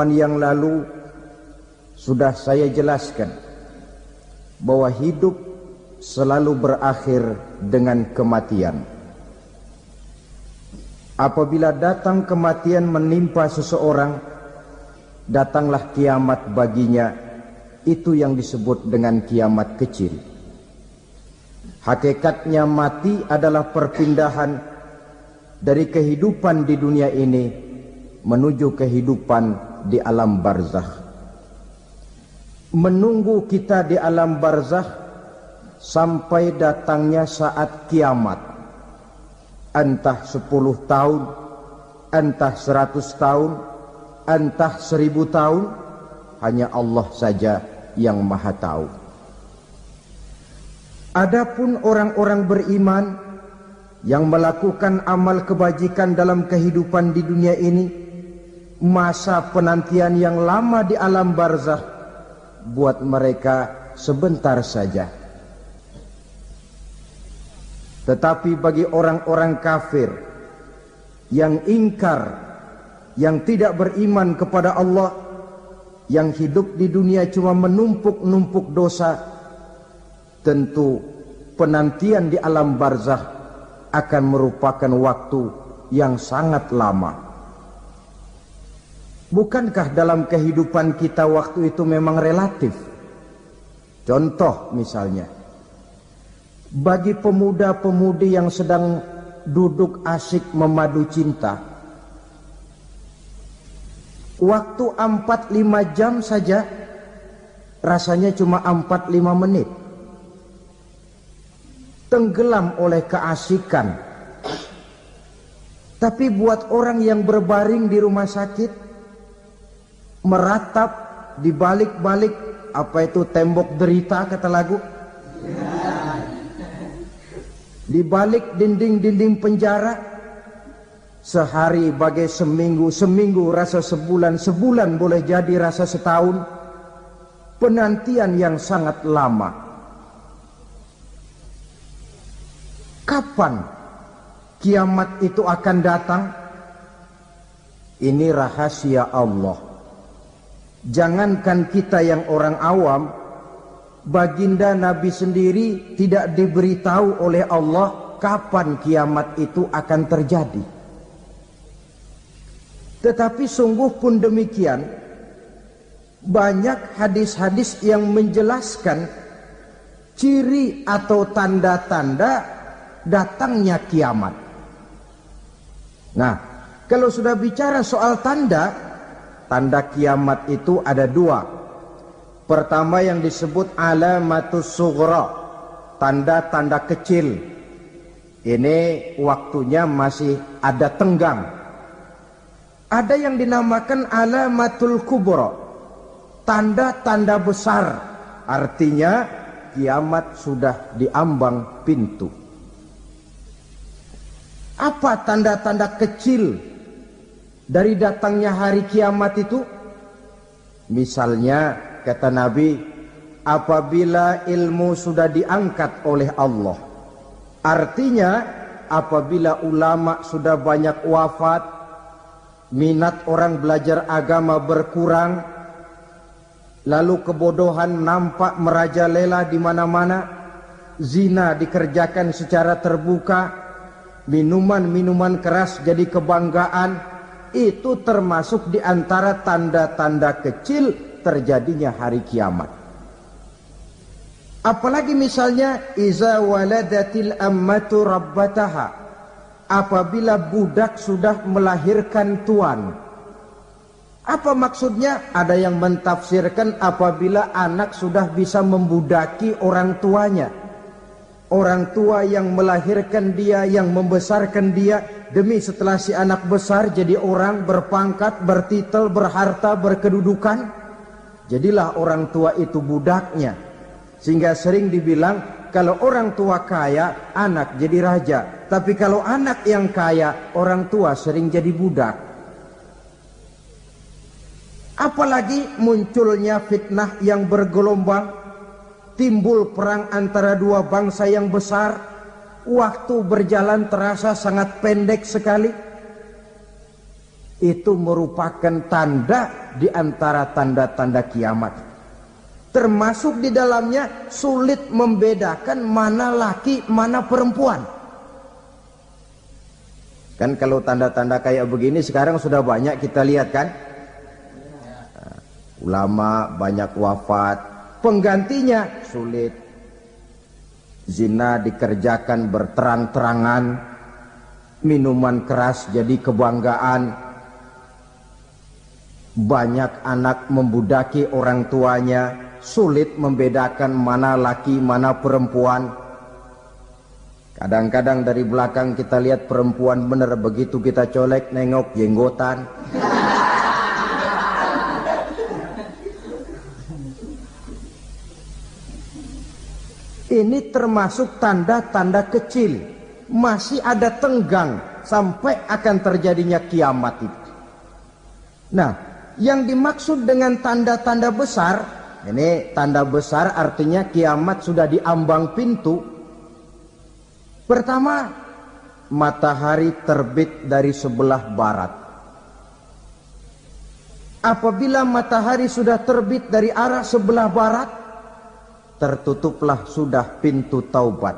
Yang lalu sudah saya jelaskan bahwa hidup selalu berakhir dengan kematian. Apabila datang kematian menimpa seseorang, datanglah kiamat baginya. Itu yang disebut dengan kiamat kecil. Hakikatnya mati adalah perpindahan dari kehidupan di dunia ini menuju kehidupan di alam barzakh. Menunggu kita di alam barzakh sampai datangnya saat kiamat. Entah 10 tahun, entah 100 tahun, entah 1000 tahun, hanya Allah saja yang maha tahu. Adapun orang-orang beriman yang melakukan amal kebajikan dalam kehidupan di dunia ini, masa penantian yang lama di alam barzakh buat mereka sebentar saja. Tetapi bagi orang-orang kafir yang ingkar, yang tidak beriman kepada Allah, yang hidup di dunia cuma menumpuk-numpuk dosa, tentu penantian di alam barzakh akan merupakan waktu yang sangat lama. Bukankah dalam kehidupan kita waktu itu memang relatif? Contoh misalnya, bagi pemuda-pemudi yang sedang duduk asyik memadu cinta, waktu 4-5 jam saja rasanya cuma 4-5 menit. Tenggelam oleh keasikan. Tapi buat orang yang berbaring di rumah sakit, meratap di balik-balik apa itu tembok derita kata lagu, di balik dinding-dinding penjara, sehari bagai seminggu, seminggu rasa sebulan, sebulan boleh jadi rasa setahun. Penantian yang sangat lama. Kapan kiamat itu akan datang? Ini rahasia Allah. Jangankan kita yang orang awam, baginda Nabi sendiri tidak diberitahu oleh Allah kapan kiamat itu akan terjadi. Tetapi sungguh pun demikian, banyak hadis-hadis yang menjelaskan ciri atau tanda-tanda datangnya kiamat. Nah, kalau sudah bicara soal tanda, tanda kiamat itu ada 2. Pertama yang disebut alamatus sughra, tanda-tanda kecil. Ini waktunya masih ada tenggang. Ada yang dinamakan alamatul kubra, tanda-tanda besar. Artinya kiamat sudah diambang pintu. Apa tanda-tanda kecil dari datangnya hari kiamat itu? Misalnya kata Nabi, apabila ilmu sudah diangkat oleh Allah. Artinya apabila ulama sudah banyak wafat, minat orang belajar agama berkurang, lalu kebodohan nampak merajalela di mana-mana, zina dikerjakan secara terbuka, minuman-minuman keras jadi kebanggaan, itu termasuk di antara tanda-tanda kecil terjadinya hari kiamat. Apalagi misalnya iza waladatil ammatu rabbataha, apabila budak sudah melahirkan tuan. Apa maksudnya? Ada yang mentafsirkan apabila anak sudah bisa membudaki orang tuanya. Orang tua yang melahirkan dia, yang membesarkan dia, demi setelah si anak besar jadi orang berpangkat, bertitel, berharta, berkedudukan, jadilah orang tua itu budaknya. Sehingga sering dibilang kalau orang tua kaya, anak jadi raja. Tapi kalau anak yang kaya, orang tua sering jadi budak. Apalagi munculnya fitnah yang bergelombang, timbul perang antara dua bangsa yang besar, waktu berjalan terasa sangat pendek sekali. Itu merupakan tanda di antara tanda-tanda kiamat. Termasuk di dalamnya sulit membedakan mana laki, mana perempuan. Kan kalau tanda-tanda kayak begini sekarang sudah banyak kita lihat kan. Ulama banyak wafat, penggantinya sulit. Zina dikerjakan berterang-terangan, minuman keras jadi kebanggaan. Banyak anak membudaki orang tuanya, sulit membedakan mana laki mana perempuan. Kadang-kadang dari belakang kita lihat perempuan bener, begitu kita colek nengok jenggotan. Ini termasuk tanda-tanda kecil, masih ada tenggang sampai akan terjadinya kiamat itu. Nah, yang dimaksud dengan tanda-tanda besar, ini tanda besar artinya kiamat sudah di ambang pintu. Pertama, matahari terbit dari sebelah barat. Apabila matahari sudah terbit dari arah sebelah barat, tertutuplah sudah pintu taubat.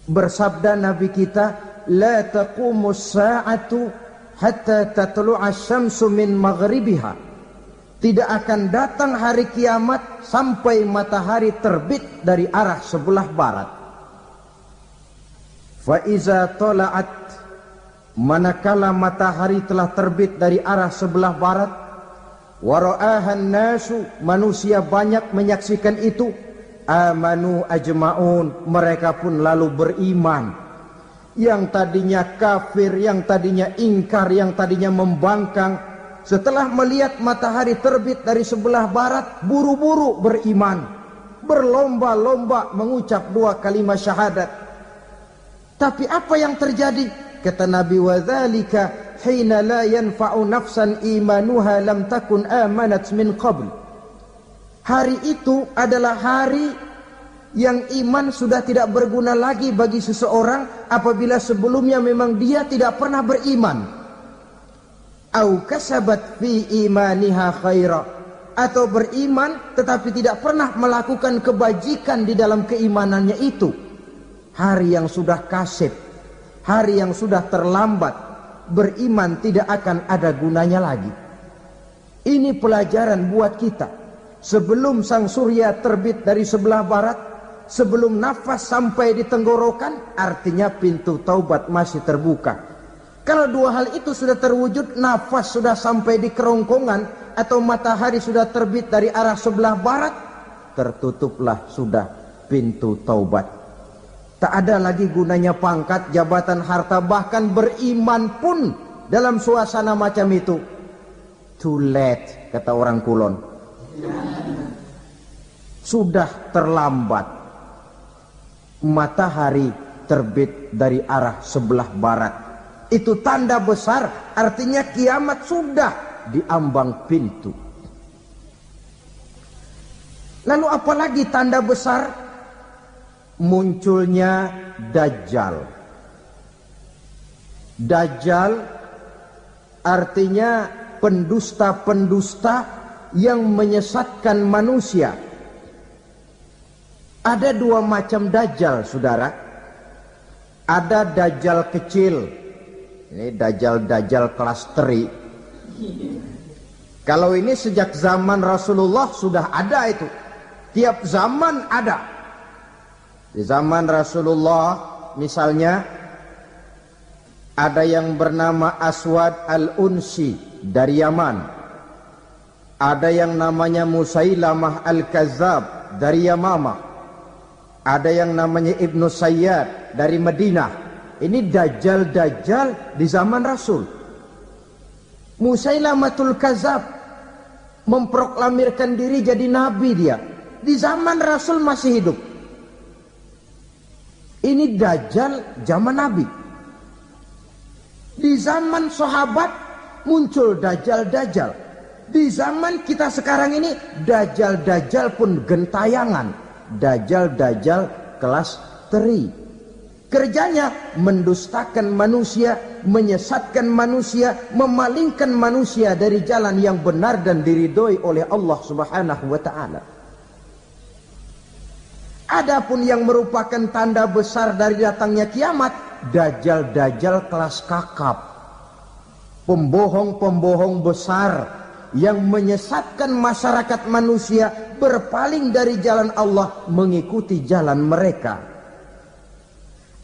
Bersabda Nabi kita, la taqumus sa'atu hatta tatlu'a syamsu min maghribiha. Tidak akan datang hari kiamat sampai matahari terbit dari arah sebelah barat. Fa iza tala'at, manakala matahari telah terbit dari arah sebelah barat, wa ra'ahan nasu, manusia banyak menyaksikan itu, amanu ajma'un, mereka pun lalu beriman. Yang tadinya kafir, yang tadinya ingkar, yang tadinya membangkang, setelah melihat matahari terbit dari sebelah barat, buru-buru beriman, berlomba-lomba mengucap 2 kalimat syahadat. Tapi apa yang terjadi? Kata Nabi, wadzalika hina la yanfa'u nafsan imanuha lam takun amanat min qabl. Hari itu adalah hari yang iman sudah tidak berguna lagi bagi seseorang apabila sebelumnya memang dia tidak pernah beriman. Au kasabat fi imaniha khaira, atau beriman tetapi tidak pernah melakukan kebajikan di dalam keimanannya itu. Hari yang sudah kasib, hari yang sudah terlambat, beriman tidak akan ada gunanya lagi. Ini pelajaran buat kita. Sebelum sang surya terbit dari sebelah barat, sebelum nafas sampai di tenggorokan, artinya pintu taubat masih terbuka. Kalau 2 hal itu sudah terwujud, nafas sudah sampai di kerongkongan atau matahari sudah terbit dari arah sebelah barat, tertutuplah sudah pintu taubat. Tak ada lagi gunanya pangkat, jabatan, harta, bahkan beriman pun dalam suasana macam itu. Too late, kata orang Kulon. Sudah terlambat. Matahari terbit dari arah sebelah barat. Itu tanda besar, artinya kiamat sudah di ambang pintu. Lalu apalagi tanda besar? Munculnya Dajjal. Dajjal artinya pendusta-pendusta yang menyesatkan manusia. Ada 2 macam Dajjal, saudara. Ada Dajjal kecil. Ini Dajjal kelas teri. Kalau ini sejak zaman Rasulullah sudah ada itu. Tiap zaman ada. Di zaman Rasulullah misalnya ada yang bernama Aswad al-Unsi dari Yaman. Ada yang namanya Musailamah al-Kazzab dari Yamamah. Ada yang namanya Ibnu Sayyad dari Madinah. Ini Dajjal-Dajjal di zaman Rasul. Musailamatul Kazzab memproklamirkan diri jadi nabi dia. Di zaman Rasul masih hidup. Ini Dajjal zaman Nabi. Di zaman sahabat muncul Dajjal-Dajjal. Di zaman kita sekarang ini Dajjal-Dajjal pun gentayangan. Dajjal-Dajjal kelas teri. Kerjanya mendustakan manusia, menyesatkan manusia, memalingkan manusia dari jalan yang benar dan diridhoi oleh Allah Subhanahu wa taala. Adapun yang merupakan tanda besar dari datangnya kiamat, dajjal-dajjal kelas kakap, pembohong-pembohong besar yang menyesatkan masyarakat manusia berpaling dari jalan Allah mengikuti jalan mereka.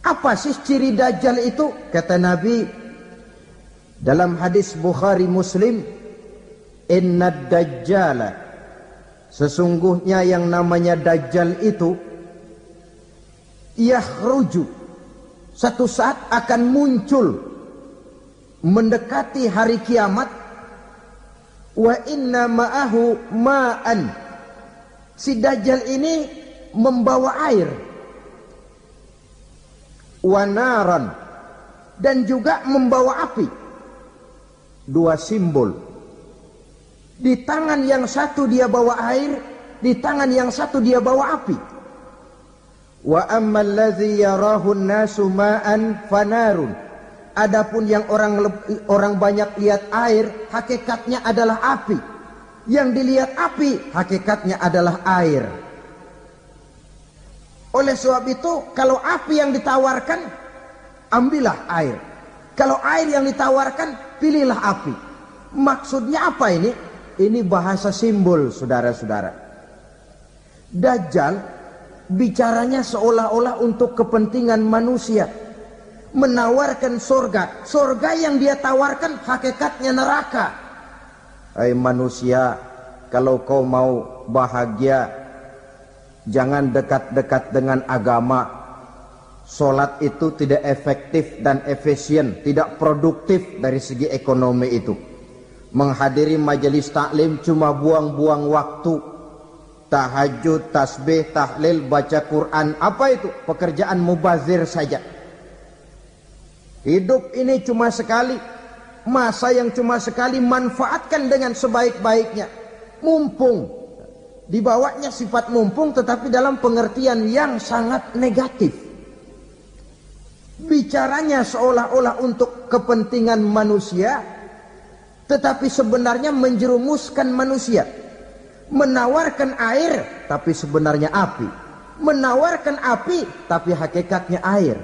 Apa sih ciri dajjal itu? Kata Nabi dalam hadis Bukhari Muslim, innad dajjala, sesungguhnya yang namanya dajjal itu yakhruju, satu saat akan muncul mendekati hari kiamat, wa inna ma'ahu ma'an, si dajjal ini membawa air, wanaran, dan juga membawa api. Dua simbol. Di tangan yang satu dia bawa air, di tangan yang satu dia bawa api. Wa ammal ladzi yarahu an-nasu ma'an fanarun, adapun yang orang banyak lihat air, hakikatnya adalah api. Yang dilihat api, hakikatnya adalah air. Oleh sebab itu, kalau api yang ditawarkan, ambillah air. Kalau air yang ditawarkan, pilihlah api. Maksudnya apa ini? Ini bahasa simbol, saudara-saudara. Dajjal bicaranya seolah-olah untuk kepentingan manusia. Menawarkan surga. Surga yang dia tawarkan hakikatnya neraka. Hai manusia, kalau kau mau bahagia, jangan dekat-dekat dengan agama. Solat itu tidak efektif dan efisien, tidak produktif dari segi ekonomi itu. Menghadiri majelis taklim cuma buang-buang waktu. Tahajud, tasbih, tahlil, baca Quran, apa itu? Pekerjaan mubazir saja. Hidup ini cuma sekali, masa yang cuma sekali, manfaatkan dengan sebaik-baiknya. Mumpung, dibawanya sifat mumpung tetapi dalam pengertian yang sangat negatif. Bicaranya seolah-olah untuk kepentingan manusia, tetapi sebenarnya menjerumuskan manusia. Menawarkan air, tapi sebenarnya api. Menawarkan api, tapi hakikatnya air.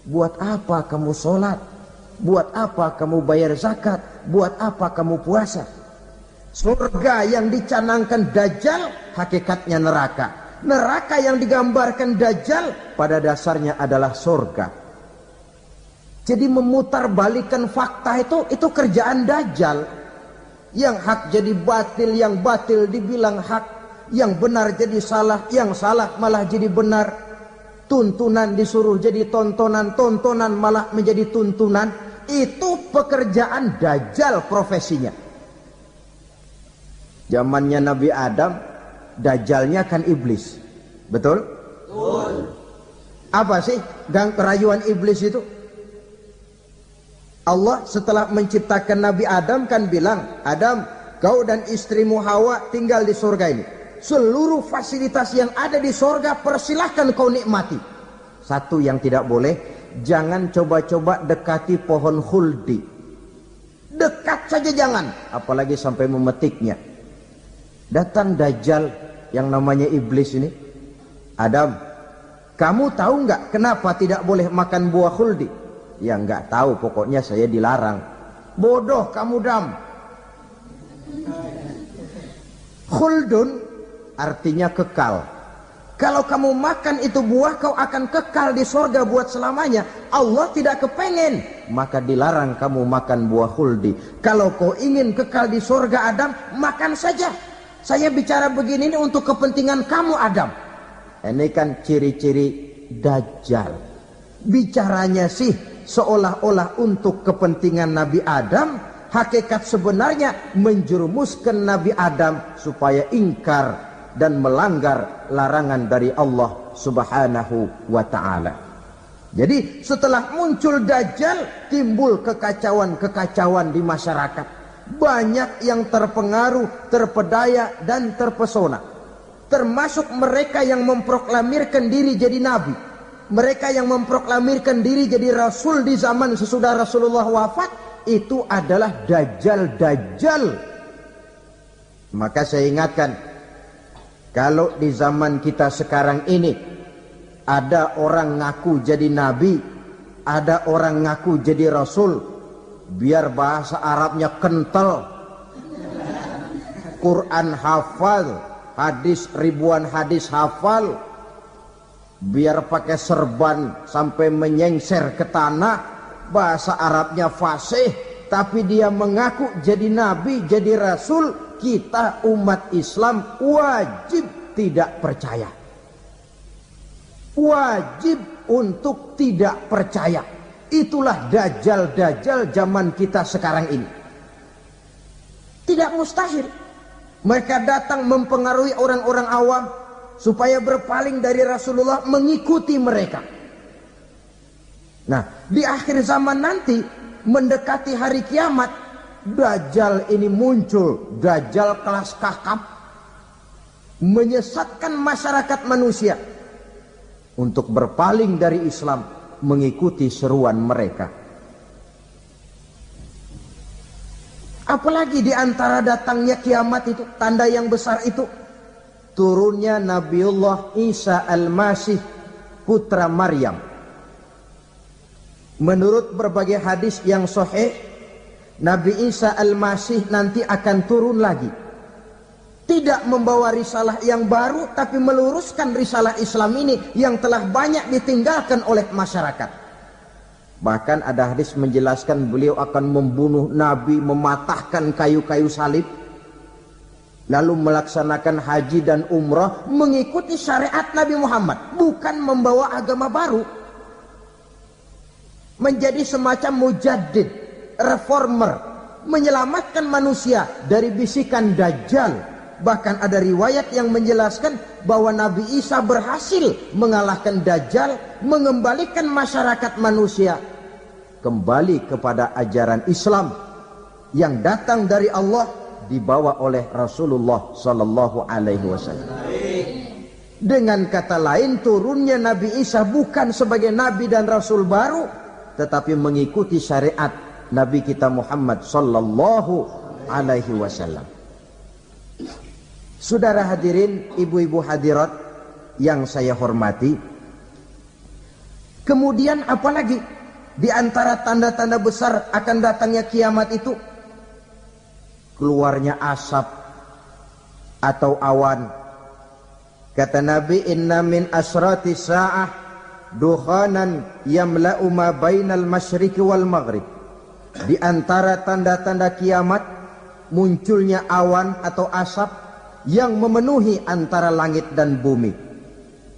Buat apa kamu sholat? Buat apa kamu bayar zakat? Buat apa kamu puasa? Surga yang dicanangkan Dajjal, hakikatnya neraka. Neraka yang digambarkan Dajjal, pada dasarnya adalah surga. Jadi memutarbalikkan fakta itu kerjaan Dajjal. Yang hak jadi batil, yang batil dibilang hak, yang benar jadi salah, yang salah malah jadi benar. Tuntunan disuruh jadi tontonan, tontonan malah menjadi tuntunan. Itu pekerjaan Dajjal profesinya. Zamannya Nabi Adam, Dajjalnya kan iblis. Betul? Betul. Apa sih gang kerayuan iblis itu? Allah setelah menciptakan Nabi Adam kan bilang, Adam, kau dan istrimu Hawa tinggal di surga ini. Seluruh fasilitas yang ada di surga persilahkan kau nikmati. Satu yang tidak boleh, jangan coba-coba dekati pohon khuldi. Dekat saja jangan, apalagi sampai memetiknya. Datang Dajjal yang namanya iblis ini. Adam, kamu tahu nggak kenapa tidak boleh makan buah khuldi? Ya nggak tahu, pokoknya saya dilarang. Bodoh kamu Dam. Khuldun artinya kekal. Kalau kamu makan itu buah, kau akan kekal di surga buat selamanya. Allah tidak kepengen, maka dilarang kamu makan buah khuldi. Kalau kau ingin kekal di surga Adam, makan saja. Saya bicara begini ini untuk kepentingan kamu Adam. Ini kan ciri-ciri Dajjal. Bicaranya sih seolah-olah untuk kepentingan Nabi Adam, hakikat sebenarnya menjerumuskan Nabi Adam supaya ingkar dan melanggar larangan dari Allah Subhanahu wa ta'ala. Jadi setelah muncul Dajjal, timbul kekacauan-kekacauan di masyarakat. Banyak yang terpengaruh, terpedaya dan terpesona. Termasuk mereka yang memproklamirkan diri jadi nabi. mereka yang memproklamirkan diri jadi rasul di zaman sesudah Rasulullah wafat, itu adalah dajjal-dajjal. Maka saya ingatkan, kalau di zaman kita sekarang ini ada orang ngaku jadi nabi, ada orang ngaku jadi rasul, biar bahasa Arabnya kental, Quran hafal, hadis ribuan hadis hafal, biar pakai serban sampai menyengser ke tanah, bahasa Arabnya fasih, tapi dia mengaku jadi nabi, jadi rasul, kita umat Islam wajib tidak percaya. Wajib untuk tidak percaya. Itulah dajjal-dajjal zaman kita sekarang ini. Tidak mustahil mereka datang mempengaruhi orang-orang awam supaya berpaling dari Rasulullah, mengikuti mereka. Nah, di akhir zaman nanti, mendekati hari kiamat, dajjal ini muncul, dajjal kelas kakap, menyesatkan masyarakat manusia untuk berpaling dari Islam, mengikuti seruan mereka. Apalagi di antara datangnya kiamat itu, tanda yang besar itu, turunnya Nabiullah Isa Al-Masih, putra Maryam. Menurut berbagai hadis yang sahih, Nabi Isa Al-Masih nanti akan turun lagi. Tidak membawa risalah yang baru, tapi meluruskan risalah Islam ini yang telah banyak ditinggalkan oleh masyarakat. Bahkan ada hadis menjelaskan beliau akan membunuh Nabi, mematahkan kayu-kayu salib, lalu melaksanakan haji dan umrah mengikuti syariat Nabi Muhammad, bukan membawa agama baru. Menjadi semacam mujaddid, reformer, menyelamatkan manusia dari bisikan dajjal. Bahkan ada riwayat yang menjelaskan bahwa Nabi Isa berhasil mengalahkan dajjal, mengembalikan masyarakat manusia kembali kepada ajaran Islam yang datang dari Allah, dibawa oleh Rasulullah sallallahu alaihi wasallam. Dengan kata lain, turunnya Nabi Isa bukan sebagai nabi dan rasul baru, tetapi mengikuti syariat Nabi kita Muhammad sallallahu alaihi wasallam. Saudara hadirin, ibu-ibu hadirat yang saya hormati, kemudian apalagi di antara tanda-tanda besar akan datangnya kiamat itu? Keluarnya asap atau awan. Kata Nabi, inna min asrati sa'ah dukhanan yamla'u ma bainal masyriqi wal maghrib. Di antara tanda-tanda kiamat, munculnya awan atau asap yang memenuhi antara langit dan bumi.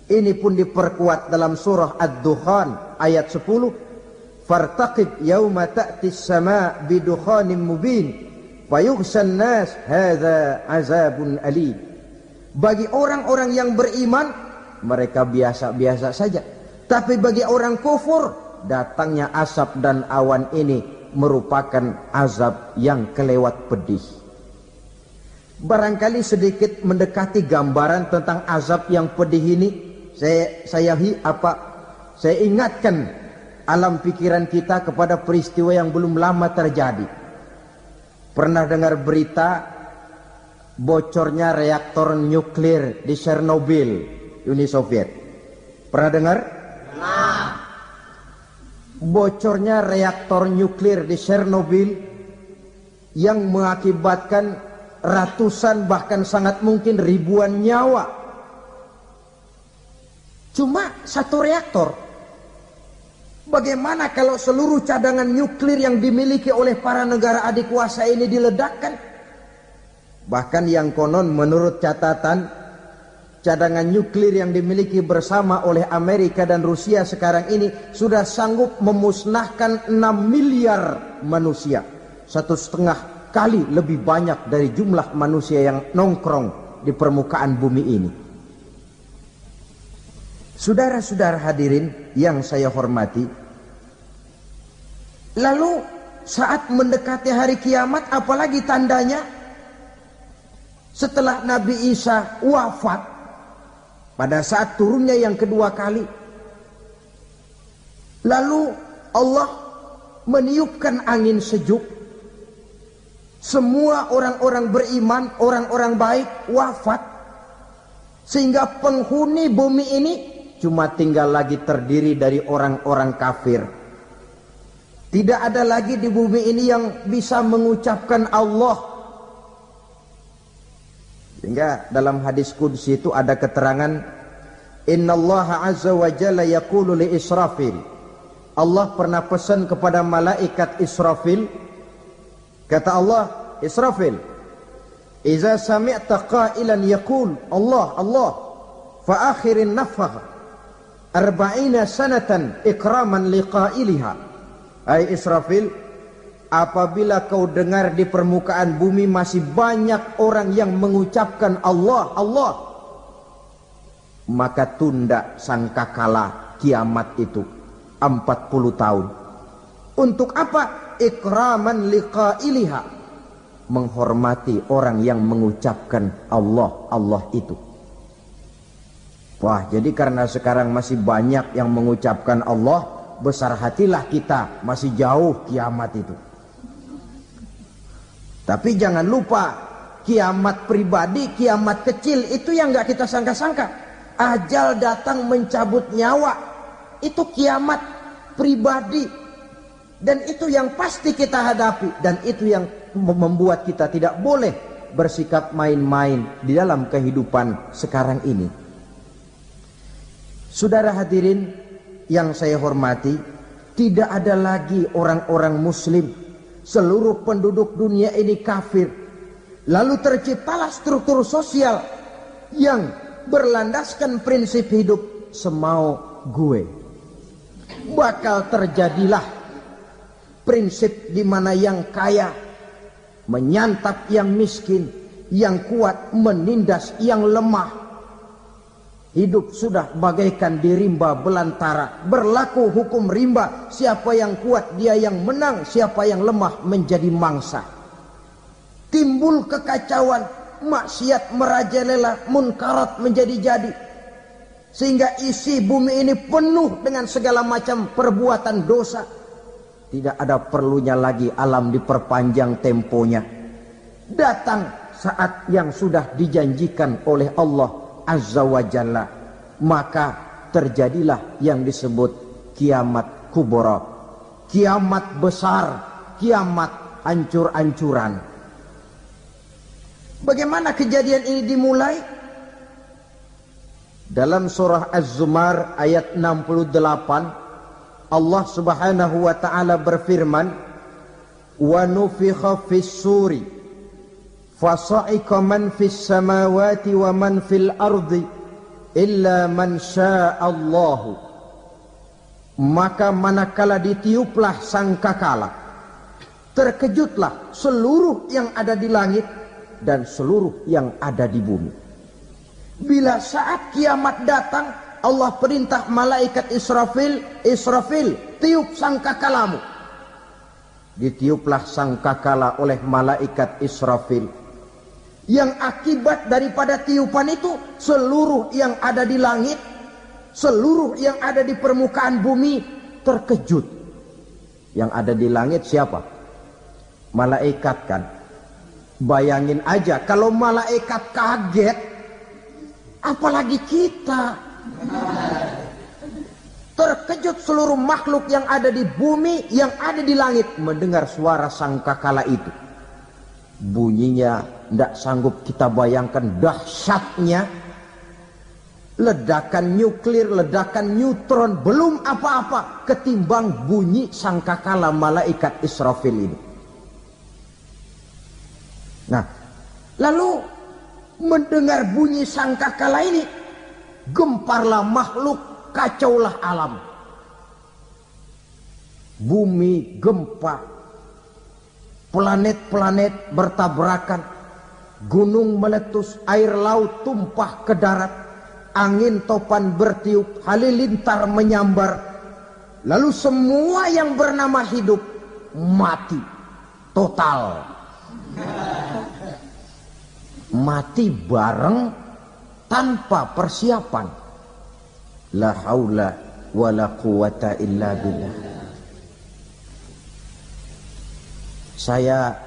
Ini pun diperkuat dalam surah Ad-Dukhan ayat 10. Fartaqib yauma ta'tis sama' bidukhanin mubin fayughshan nas hadza azabun alim. Bagi orang-orang yang beriman, mereka biasa-biasa saja. Tapi bagi orang kufur, datangnya asap dan awan ini merupakan azab yang kelewat pedih. Barangkali sedikit mendekati gambaran tentang azab yang pedih ini, saya ingatkan alam pikiran kita kepada peristiwa yang belum lama terjadi. Pernah dengar berita bocornya reaktor nuklir di Chernobyl, Uni Soviet? Pernah dengar? Nah. Bocornya reaktor nuklir di Chernobyl yang mengakibatkan ratusan bahkan sangat mungkin ribuan nyawa. Cuma satu reaktor. Bagaimana kalau seluruh cadangan nuklir yang dimiliki oleh para negara adik kuasa ini diledakkan? Bahkan yang konon menurut catatan, cadangan nuklir yang dimiliki bersama oleh Amerika dan Rusia sekarang ini sudah sanggup memusnahkan 6 miliar manusia. 1,5 kali lebih banyak dari jumlah manusia yang nongkrong di permukaan bumi ini. Saudara-saudara hadirin yang saya hormati, lalu saat mendekati hari kiamat, apalagi tandanya? Setelah Nabi Isa wafat, pada saat turunnya yang kedua kali, Lalu Allah meniupkan angin sejuk. Semua orang-orang beriman, orang-orang baik wafat. Sehingga penghuni bumi ini cuma tinggal lagi terdiri dari orang-orang kafir. Tidak ada lagi di bumi ini yang bisa mengucapkan Allah. Sehingga dalam hadis qudsi itu ada keterangan, Innallaha azza wa jalla yaqulu li Israfil. Allah pernah pesan kepada malaikat Israfil. Kata Allah, Israfil, Iza sami'ta qailan yaqul Allah Allah fa akhirin nafakh 40 sanatan ikraman liqailiha. Hai Israfil, apabila kau dengar di permukaan bumi masih banyak orang yang mengucapkan Allah Allah, maka tunda sangkakala kiamat itu 40 tahun. Untuk apa? Ikraman liqailiha, menghormati orang yang mengucapkan Allah Allah itu. Wah, jadi karena sekarang masih banyak yang mengucapkan Allah, besar hatilah kita, masih jauh kiamat itu. Tapi jangan lupa, kiamat pribadi, kiamat kecil itu yang nggak kita sangka-sangka. Ajal datang mencabut nyawa, itu kiamat pribadi, dan itu yang pasti kita hadapi, dan itu yang membuat kita tidak boleh bersikap main-main di dalam kehidupan sekarang ini. Saudara hadirin yang saya hormati, tidak ada lagi orang-orang muslim. Seluruh penduduk dunia ini kafir. Lalu terciptalah struktur sosial yang berlandaskan prinsip hidup semau gue. Bakal terjadilah prinsip di mana yang kaya menyantap yang miskin, yang kuat menindas yang lemah. Hidup sudah bagaikan di rimba belantara, berlaku hukum rimba. Siapa yang kuat dia yang menang, siapa yang lemah menjadi mangsa. Timbul kekacauan, maksiat merajalela, munkarat menjadi-jadi, sehingga isi bumi ini penuh dengan segala macam perbuatan dosa. Tidak ada perlunya lagi alam diperpanjang temponya. Datang saat yang sudah dijanjikan oleh Allah Azza wa Jalla, maka terjadilah yang disebut kiamat kubra, kiamat besar, kiamat hancur-hancuran. Bagaimana kejadian ini dimulai? Dalam surah Az-Zumar ayat 68, Allah subhanahu wa ta'ala berfirman, wa nufikha fis suri fasa'iqa man fis samawati wa man fil ardi illa man sya'allahu. Maka manakala ditiuplah sangkakala, terkejutlah seluruh yang ada di langit dan seluruh yang ada di bumi. Bila saat kiamat datang, Allah perintah malaikat Israfil, Israfil, tiup sangkakalamu. Ditiuplah sangkakala oleh malaikat Israfil. Yang akibat daripada tiupan itu, seluruh yang ada di langit, seluruh yang ada di permukaan bumi terkejut. Yang ada di langit siapa? Malaikat kan. Bayangin aja kalau malaikat kaget, apalagi kita. Terkejut seluruh makhluk yang ada di bumi, yang ada di langit mendengar suara sangkakala itu. Bunyinya tidak sanggup kita bayangkan dahsyatnya. Ledakan nuklir, ledakan neutron, belum apa-apa ketimbang bunyi sangkakala malaikat Israfil ini. Nah, lalu mendengar bunyi sangkakala ini, gemparlah makhluk, kacaulah alam. Bumi gempa, planet-planet bertabrakan, gunung meletus, air laut tumpah ke darat, angin topan bertiup, halilintar menyambar. Lalu semua yang bernama hidup mati total. Mati bareng tanpa persiapan. La haula wala quwata illa billah. Saya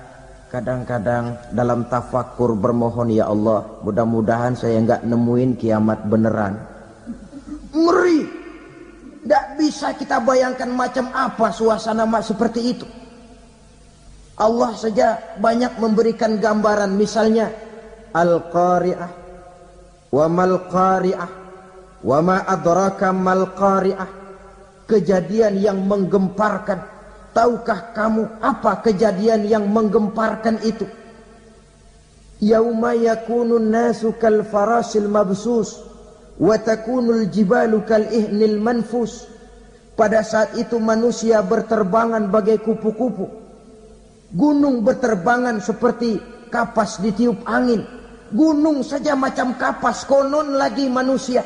kadang-kadang dalam tafakur bermohon, ya Allah, mudah-mudahan saya enggak nemuin kiamat beneran. Ngeri. Tidak bisa kita bayangkan macam apa suasana seperti itu. Allah saja banyak memberikan gambaran, misalnya Al-Qari'ah, wa mal qari'ah, wa ma adraka mal qari'ah. Kejadian yang menggemparkan. Tahukah kamu apa kejadian yang menggemparkan itu? Yauma yakunun nasu kal farasil mabsus wa takunul jibalu kal ihnil manfus. Pada saat itu manusia berterbangan bagai kupu-kupu. Gunung berterbangan seperti kapas ditiup angin. Gunung saja macam kapas, konon lagi manusia.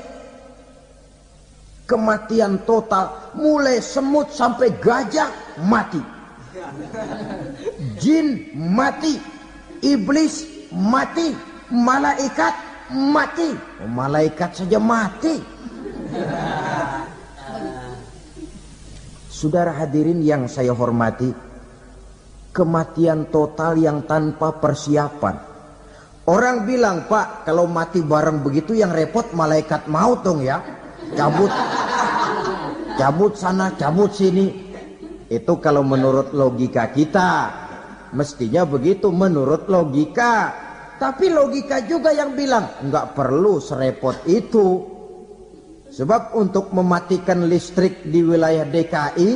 Kematian total, mulai semut sampai gajah mati, jin mati, iblis mati, malaikat mati. Malaikat saja mati. Saudara hadirin yang saya hormati, kematian total yang tanpa persiapan. Orang bilang, Pak, kalau mati bareng begitu yang repot malaikat maut dong ya. Cabut sana, cabut sini. Itu kalau menurut logika kita, mestinya begitu menurut logika. Tapi logika juga yang bilang nggak perlu serepot itu. Sebab untuk mematikan listrik di wilayah DKI,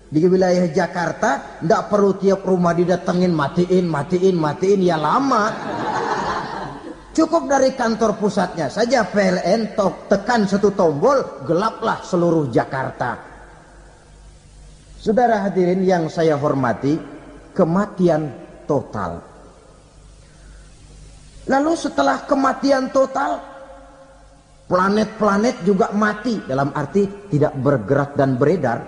di wilayah Jakarta, nggak perlu tiap rumah didatengin matiin, ya lama. Cukup dari kantor pusatnya saja PLN tekan satu tombol, gelaplah seluruh Jakarta. Saudara hadirin yang saya hormati, kematian total. Lalu setelah kematian total, planet-planet juga mati, dalam arti tidak bergerak dan beredar.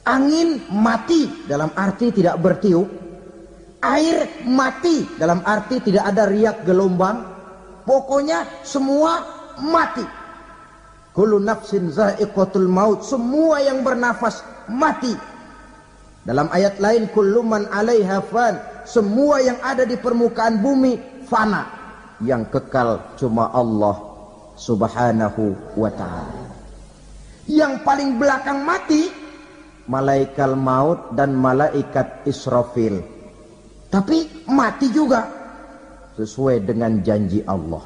Angin mati, dalam arti tidak bertiup. Air mati, dalam arti tidak ada riak gelombang. Pokoknya semua mati. Kullu nafsin za'iqatul maut, semua yang bernafas mati. Dalam ayat lain, kullu man 'alaiha fan, semua yang ada di permukaan bumi fana. Yang kekal cuma Allah Subhanahu wa ta'ala. Yang paling belakang mati malaikat maut dan malaikat Israfil. Tapi mati juga sesuai dengan janji Allah.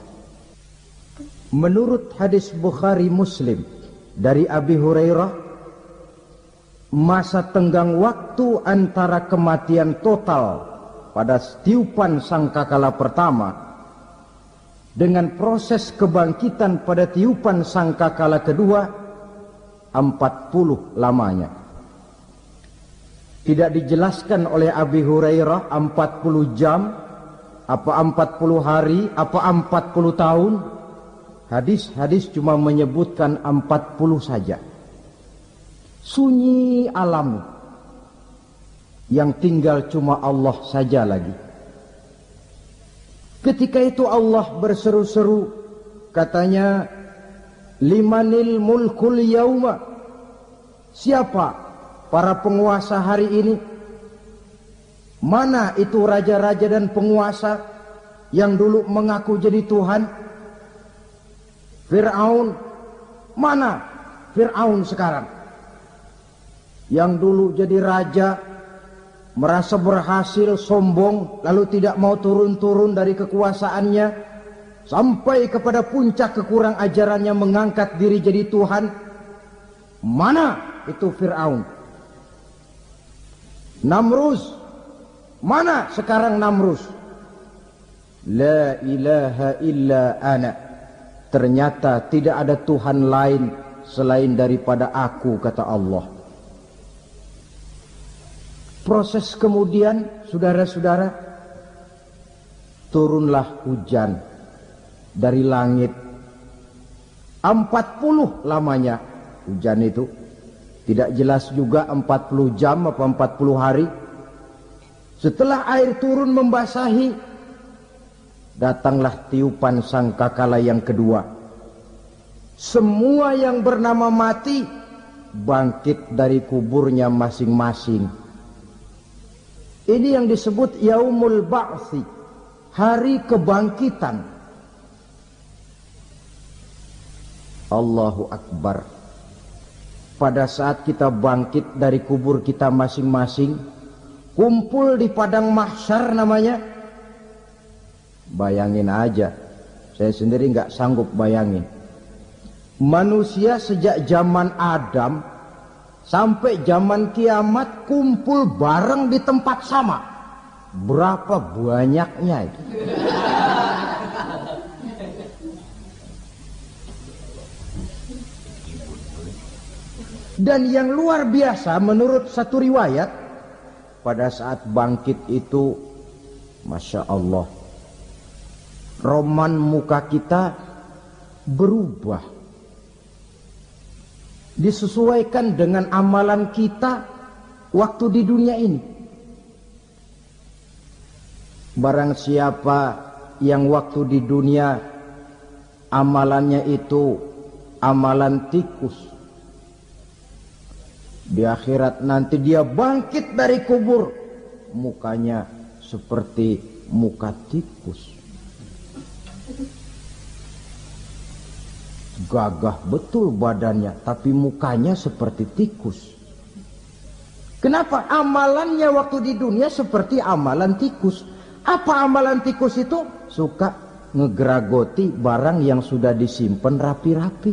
Menurut hadis Bukhari Muslim dari Abi Hurairah, masa tenggang waktu antara kematian total pada tiupan sangkakala pertama dengan proses kebangkitan pada tiupan sangkakala kedua 40 lamanya. Tidak dijelaskan oleh Abi Hurairah 40 jam, apa 40 hari, apa 40 tahun. Hadis-hadis cuma menyebutkan 40 saja. Sunyi alam, yang tinggal cuma Allah saja lagi. Ketika itu Allah berseru-seru, katanya, limanil mulkul yauma. Siapa para penguasa hari ini? Mana itu raja-raja dan penguasa yang dulu mengaku jadi Tuhan? Fir'aun. Mana Fir'aun sekarang? Yang dulu jadi raja, merasa berhasil, sombong, lalu tidak mau turun-turun dari kekuasaannya, sampai kepada puncak kekurang ajarannya mengangkat diri jadi Tuhan. Mana itu Fir'aun? Namrus. Mana sekarang Namrus? La ilaha illa ana. Ternyata tidak ada Tuhan lain selain daripada aku, kata Allah. Proses kemudian, saudara-saudara, turunlah hujan dari langit. 40 lamanya hujan itu. Tidak jelas juga 40 jam apa 40 hari. Setelah air turun membasahi, datanglah tiupan sangkakala yang kedua. Semua yang bernama mati bangkit dari kuburnya masing-masing. Ini yang disebut yaumul ba'tsi, hari kebangkitan. Allahu Akbar. Pada saat kita bangkit dari kubur kita masing-masing, kumpul di padang mahsyar namanya. Bayangin aja, saya sendiri nggak sanggup bayangin. Manusia sejak zaman Adam sampai zaman kiamat kumpul bareng di tempat sama. Berapa banyaknya itu? Dan yang luar biasa menurut satu riwayat, pada saat bangkit itu, Masya Allah, roman muka kita berubah, disesuaikan dengan amalan kita waktu di dunia ini. Barang siapa yang waktu di dunia amalannya itu amalan tikus, di akhirat nanti dia bangkit dari kubur, mukanya seperti muka tikus. Gagah betul badannya, tapi mukanya seperti tikus. Kenapa? Amalannya waktu di dunia seperti amalan tikus. Apa amalan tikus itu? Suka ngegeragoti barang yang sudah disimpan rapi-rapi.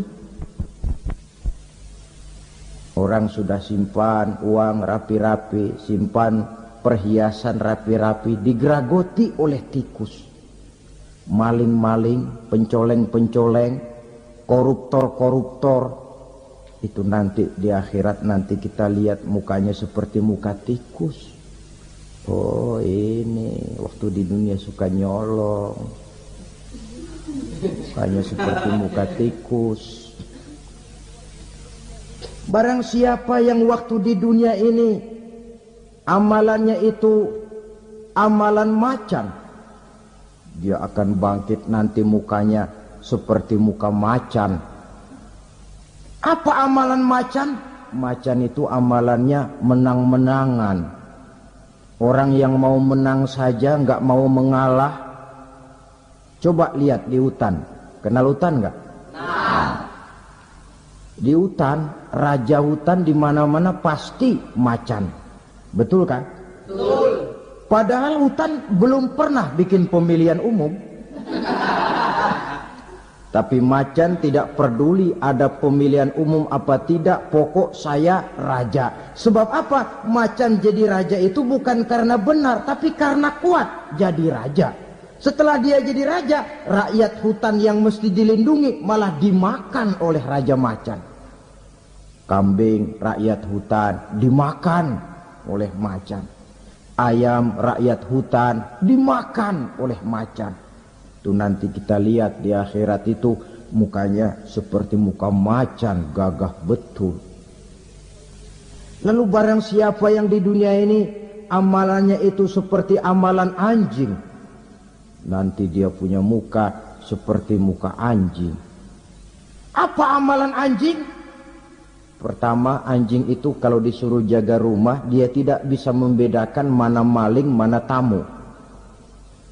Orang sudah simpan uang rapi-rapi, simpan perhiasan rapi-rapi, digeragoti oleh tikus. Maling-maling, pencoleng-pencoleng, koruptor-koruptor, itu nanti di akhirat nanti kita lihat mukanya seperti muka tikus. Oh, ini waktu di dunia suka nyolong, mukanya seperti muka tikus. Barang siapa yang waktu di dunia ini amalannya itu amalan macan, dia akan bangkit nanti mukanya seperti muka macan. Apa amalan macan? Macan itu amalannya menang-menangan. Orang yang mau menang saja nggak mau mengalah. Coba lihat di hutan, kenal hutan nggak? Di hutan, raja hutan di mana-mana pasti macan. Betul kan? Betul. Padahal hutan belum pernah bikin pemilihan umum. Tapi macan tidak peduli ada pemilihan umum apa tidak, pokok saya raja. Sebab apa? Macan jadi raja itu bukan karena benar, tapi karena kuat jadi raja. Setelah dia jadi raja, rakyat hutan yang mesti dilindungi malah dimakan oleh raja macan. Kambing rakyat hutan dimakan oleh macan. Ayam rakyat hutan dimakan oleh macan. Itu nanti kita lihat di akhirat itu mukanya seperti muka macan, gagah betul. Lalu barang siapa yang di dunia ini amalannya itu seperti amalan anjing, nanti dia punya muka seperti muka anjing. Apa amalan anjing? Pertama, anjing itu kalau disuruh jaga rumah, dia tidak bisa membedakan mana maling, mana tamu.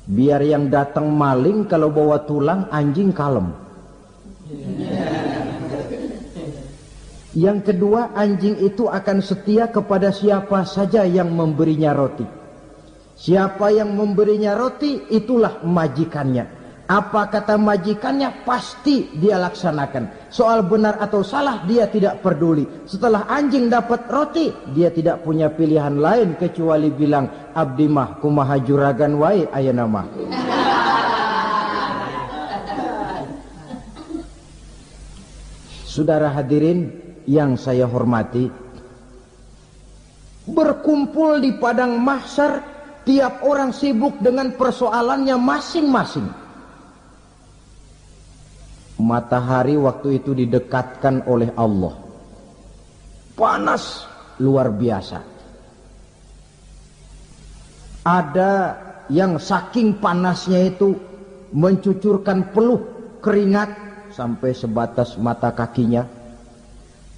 Biar yang datang maling, kalau bawa tulang, anjing kalem. Yang kedua, anjing itu akan setia kepada siapa saja yang memberinya roti. Siapa yang memberinya roti, itulah majikannya. Apa kata majikannya, pasti dia laksanakan. Soal benar atau salah, dia tidak peduli. Setelah anjing dapat roti, dia tidak punya pilihan lain kecuali bilang, abdi mah kumaha juragan wae ayeuna mah. Saudara hadirin yang saya hormati, berkumpul di padang mahsyar, tiap orang sibuk dengan persoalannya masing-masing. Matahari waktu itu didekatkan oleh Allah, panas luar biasa. Ada yang saking panasnya itu mencucurkan peluh keringat sampai sebatas mata kakinya,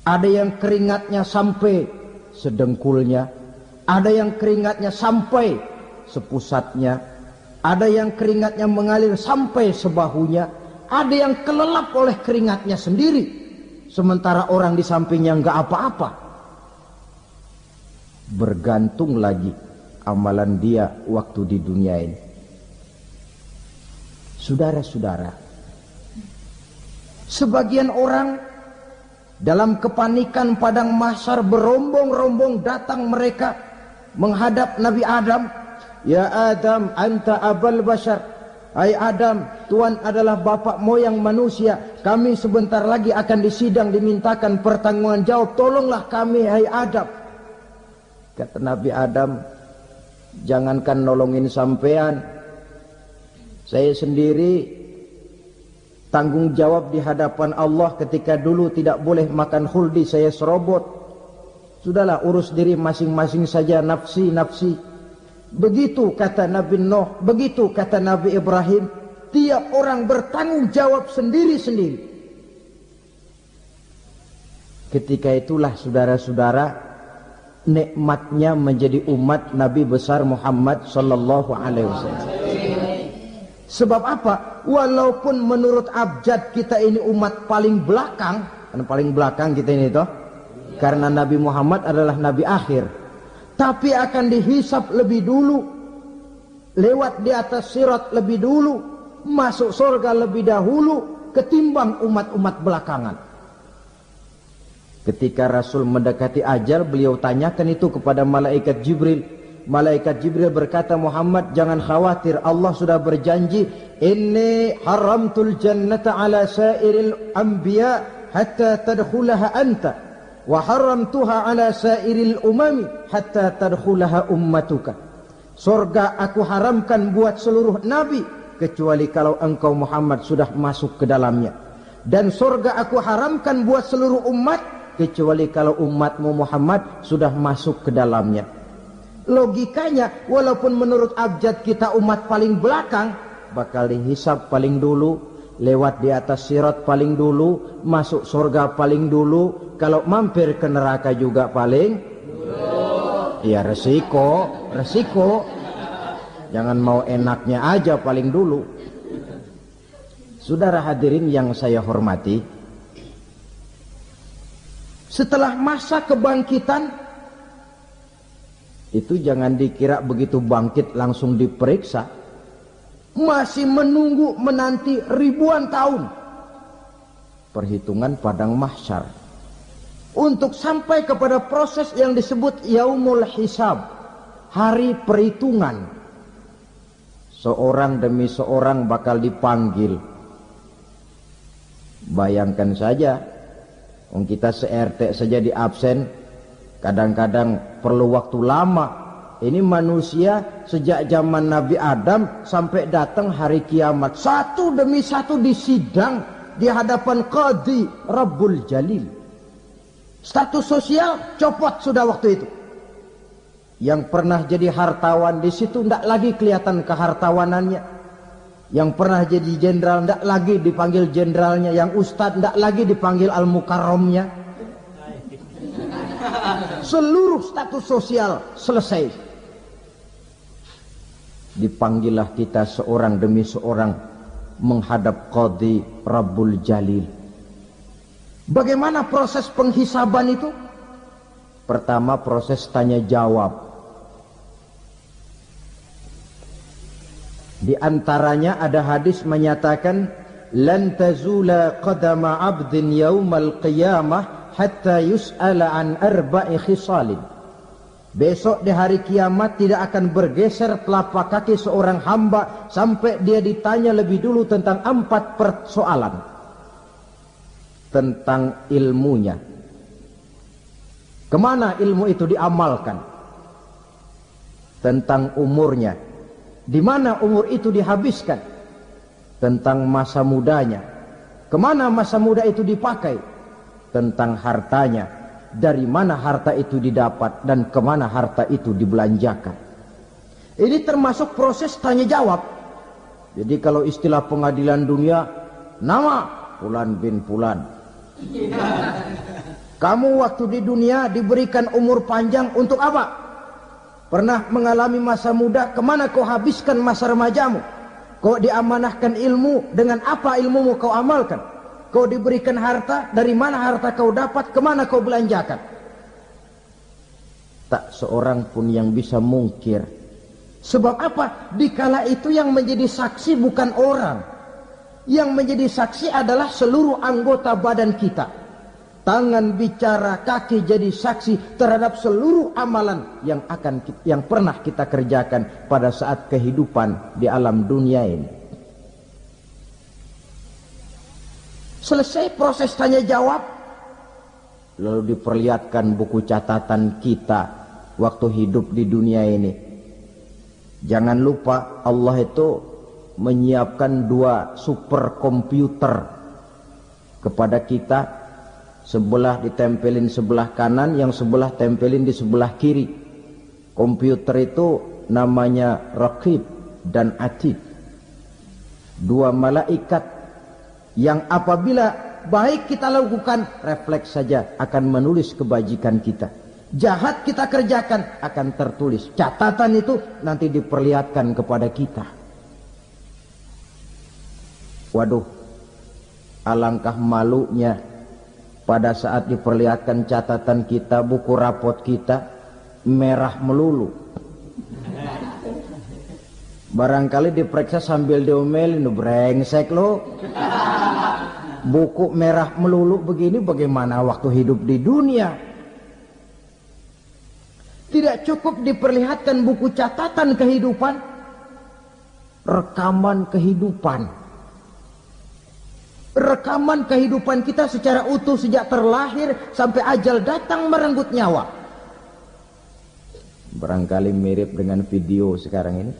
ada yang keringatnya sampai sedengkulnya, ada yang keringatnya sampai sepusatnya, ada yang keringatnya mengalir sampai sebahunya, ada yang kelelap oleh keringatnya sendiri, sementara orang di sampingnya nggak apa-apa. Bergantung lagi amalan dia waktu di dunia ini. Saudara-saudara, sebagian orang dalam kepanikan padang mahsyar berombong-rombong datang mereka menghadap Nabi Adam. Ya Adam, anta abal bashar. Hai Adam, Tuhan adalah bapak moyang manusia. Kami sebentar lagi akan disidang, dimintakan pertanggungan jawab. Tolonglah kami, hai Adam. Kata Nabi Adam, jangankan nolongin sampean, saya sendiri tanggung jawab di hadapan Allah ketika dulu tidak boleh makan khuldi, saya serobot. Sudahlah, urus diri masing-masing saja, nafsi. Begitu kata Nabi Nuh, begitu kata Nabi Ibrahim. Tiap orang bertanggung jawab sendiri-sendiri. Ketika itulah saudara-saudara, nikmatnya menjadi umat Nabi besar Muhammad sallallahu alaihi wasallam. Sebab apa? Walaupun menurut abjad kita ini umat paling belakang, karena paling belakang kita ini toh, karena Nabi Muhammad adalah Nabi akhir, tapi akan dihisap lebih dulu, lewat di atas sirat lebih dulu, masuk surga lebih dahulu ketimbang umat-umat belakangan. Ketika Rasul mendekati ajal, beliau tanyakan itu kepada malaikat Jibril. Malaikat Jibril berkata, Muhammad jangan khawatir, Allah sudah berjanji, inni haramtul jannata ala sairil anbiya hatta tadkhulaha anta, wa haramtuha ala sairil umami hatta tadkhulaha ummatuka. Surga aku haramkan buat seluruh nabi kecuali kalau engkau Muhammad sudah masuk ke dalamnya, dan surga aku haramkan buat seluruh umat kecuali kalau umatmu Muhammad sudah masuk ke dalamnya. Logikanya, walaupun menurut abjad kita umat paling belakang, bakal dihisap paling dulu, lewat di atas sirat paling dulu, masuk surga paling dulu, kalau mampir ke neraka juga paling dulu. Ya resiko. Jangan mau enaknya aja paling dulu. Saudara hadirin yang saya hormati, setelah masa kebangkitan itu jangan dikira begitu bangkit langsung diperiksa. Masih menunggu menanti ribuan tahun perhitungan padang mahsyar untuk sampai kepada proses yang disebut yaumul hisab, hari perhitungan. Seorang demi seorang bakal dipanggil. Bayangkan saja, kita se-RT saja di absen, kadang-kadang perlu waktu lama. Ini manusia sejak zaman Nabi Adam sampai datang hari kiamat, satu demi satu disidang di hadapan Qadhi Rabbul Jalil. Status sosial copot sudah waktu itu. Yang pernah jadi hartawan di situ tidak lagi kelihatan kehartawanannya. Yang pernah jadi jenderal tidak lagi dipanggil jenderalnya. Yang ustadz tidak lagi dipanggil al-mukarramnya. Seluruh status sosial selesai. Dipanggillah kita seorang demi seorang menghadap Qadhi Rabbul Jalil. Bagaimana proses penghisaban itu? Pertama, proses tanya jawab. Di antaranya ada hadis menyatakan, lan tazula qadama 'abdin yaumal qiyamah hatta yus'ala an arba'i khisalin. Besok di hari kiamat tidak akan bergeser telapak kaki seorang hamba sampai dia ditanya lebih dulu tentang 4 persoalan. Tentang ilmunya. Kemana ilmu itu diamalkan? Tentang umurnya. Di mana umur itu dihabiskan? Tentang masa mudanya. Kemana masa muda itu dipakai? Tentang hartanya. Dari mana harta itu didapat dan kemana harta itu dibelanjakan. Ini termasuk proses tanya jawab. Jadi kalau istilah pengadilan dunia, nama Fulan bin Fulan. Kamu waktu di dunia diberikan umur panjang untuk apa? Pernah mengalami masa muda, kemana kau habiskan masa remajamu? Kau diamanahkan ilmu, dengan apa ilmumu kau amalkan? Kau diberikan harta, dari mana harta kau dapat, kemana kau belanjakan? Tak seorang pun yang bisa mungkir. Sebab apa? Dikala itu yang menjadi saksi bukan orang. Yang menjadi saksi adalah seluruh anggota badan kita. Tangan bicara, kaki jadi saksi terhadap seluruh amalan yang pernah kita kerjakan pada saat kehidupan di alam dunia ini. Selesai proses tanya jawab, lalu diperlihatkan buku catatan kita waktu hidup di dunia ini. Jangan lupa Allah itu menyiapkan 2 superkomputer kepada kita. Sebelah ditempelin sebelah kanan, yang sebelah tempelin di sebelah kiri. Komputer itu namanya Raqib dan Atid. 2 malaikat yang apabila baik kita lakukan, refleks saja akan menulis kebajikan kita. Jahat kita kerjakan, akan tertulis. Catatan itu nanti diperlihatkan kepada kita. Waduh, alangkah malunya pada saat diperlihatkan catatan kita, buku rapot kita merah melulu. Barangkali diperiksa sambil diomelin, brengsek lo. Buku merah melulu begini, bagaimana waktu hidup di dunia? Tidak cukup diperlihatkan buku catatan kehidupan, rekaman kehidupan. Rekaman kehidupan kita secara utuh sejak terlahir sampai ajal datang merenggut nyawa. Barangkali mirip dengan video sekarang ini,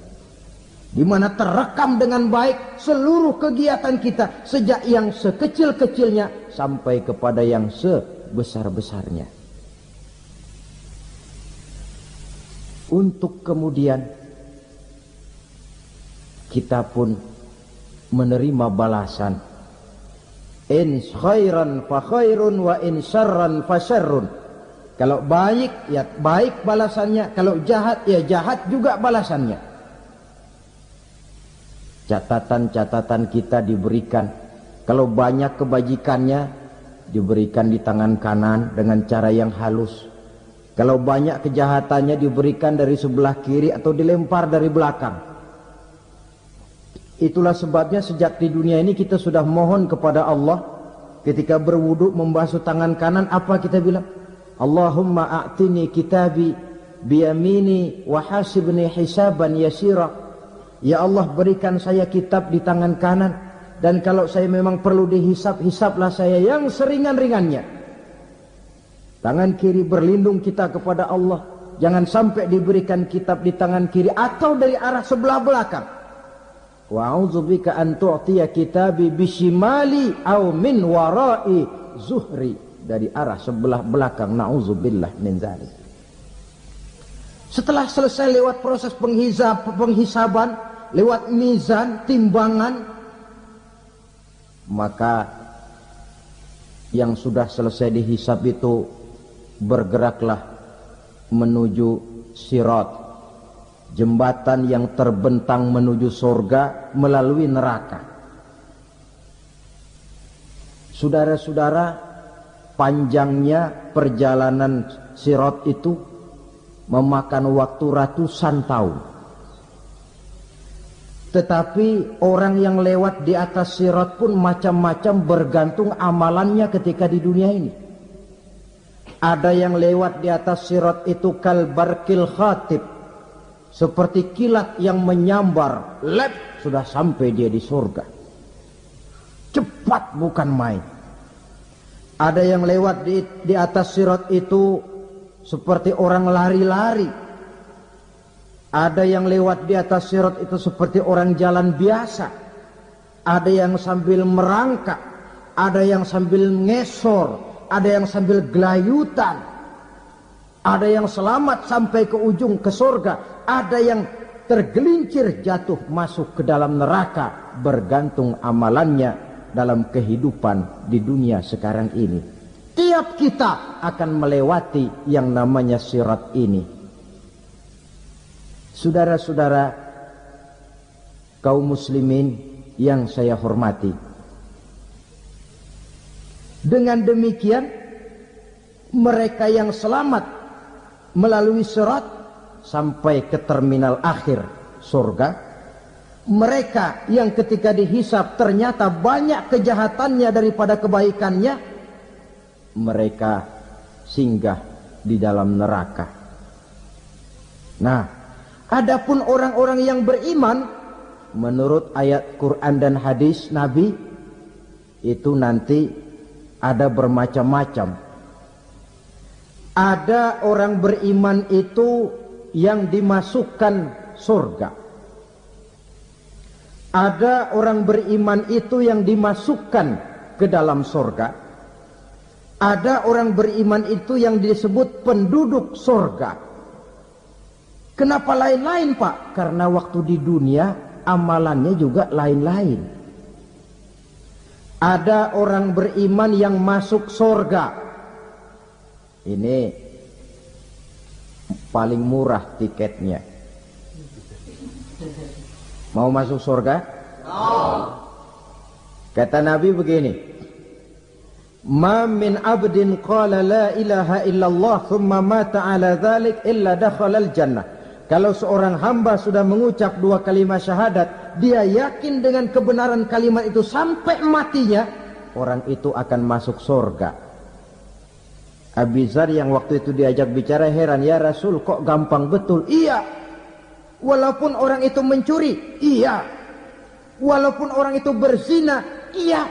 di mana terekam dengan baik seluruh kegiatan kita sejak yang sekecil-kecilnya sampai kepada yang sebesar-besarnya. Untuk kemudian kita pun menerima balasan. In khairan fa khairun wa in syarran fa syarrun. Kalau baik ya baik balasannya, kalau jahat ya jahat juga balasannya. Catatan-catatan kita diberikan. Kalau banyak kebajikannya diberikan di tangan kanan dengan cara yang halus. Kalau banyak kejahatannya diberikan dari sebelah kiri atau dilempar dari belakang. Itulah sebabnya sejak di dunia ini kita sudah mohon kepada Allah. Ketika berwudu membasuh tangan kanan, apa kita bilang? Allahumma a'tini kitabi biyamini wa hasibni hisaban yasira. Ya Allah, berikan saya kitab di tangan kanan, dan kalau saya memang perlu dihisab, hisablah saya yang seringan-ringannya. Tangan kiri berlindung kita kepada Allah. Jangan sampai diberikan kitab di tangan kiri atau dari arah sebelah belakang. Wa a'udzubika an tu'tiya kitabi bishimali aw min wara'i zuhri, dari arah sebelah belakang. Na'udzubillah min dzalik. Setelah selesai lewat proses penghisaban, lewat mizan, timbangan, maka yang sudah selesai dihisab itu bergeraklah menuju sirat, jembatan yang terbentang menuju surga melalui neraka. Saudara-saudara, panjangnya perjalanan sirat itu memakan waktu ratusan tahun. Tetapi orang yang lewat di atas sirat pun macam-macam, bergantung amalannya ketika di dunia ini. Ada yang lewat di atas sirat itu kalbarkil khatib, seperti kilat yang menyambar, lep, sudah sampai dia di surga. Cepat bukan main. Ada yang lewat di atas sirat itu seperti orang lari-lari. Ada yang lewat di atas sirat itu seperti orang jalan biasa. Ada yang sambil merangkak, ada yang sambil ngesor, ada yang sambil gelayutan. Ada yang selamat sampai ke ujung ke surga, ada yang tergelincir jatuh masuk ke dalam neraka, bergantung amalannya dalam kehidupan di dunia sekarang ini. Tiap kita akan melewati yang namanya sirat ini. Saudara-saudara kaum muslimin yang saya hormati, dengan demikian mereka yang selamat melalui sirat sampai ke terminal akhir surga, mereka yang ketika dihisab ternyata banyak kejahatannya daripada kebaikannya, mereka singgah di dalam neraka. Nah, adapun orang-orang yang beriman menurut ayat Quran dan hadis Nabi itu nanti ada bermacam-macam. Ada orang beriman itu yang dimasukkan surga. Ada orang beriman itu yang dimasukkan ke dalam surga. Ada orang beriman itu yang disebut penduduk surga. Kenapa lain-lain, Pak? Karena waktu di dunia amalannya juga lain-lain. Ada orang beriman yang masuk surga. Ini paling murah tiketnya. Mau masuk surga? Kata Nabi begini, ma min abdin qala la ilaha illallah thumma mata ala dhalik illa dakhala al-jannah. Kalau seorang hamba sudah mengucap dua kalimat syahadat, dia yakin dengan kebenaran kalimat itu sampai matinya, orang itu akan masuk surga. Abi Dzar yang waktu itu diajak bicara heran, ya Rasul kok gampang betul? Iya. Walaupun orang itu mencuri, iya. Walaupun orang itu berzina, iya.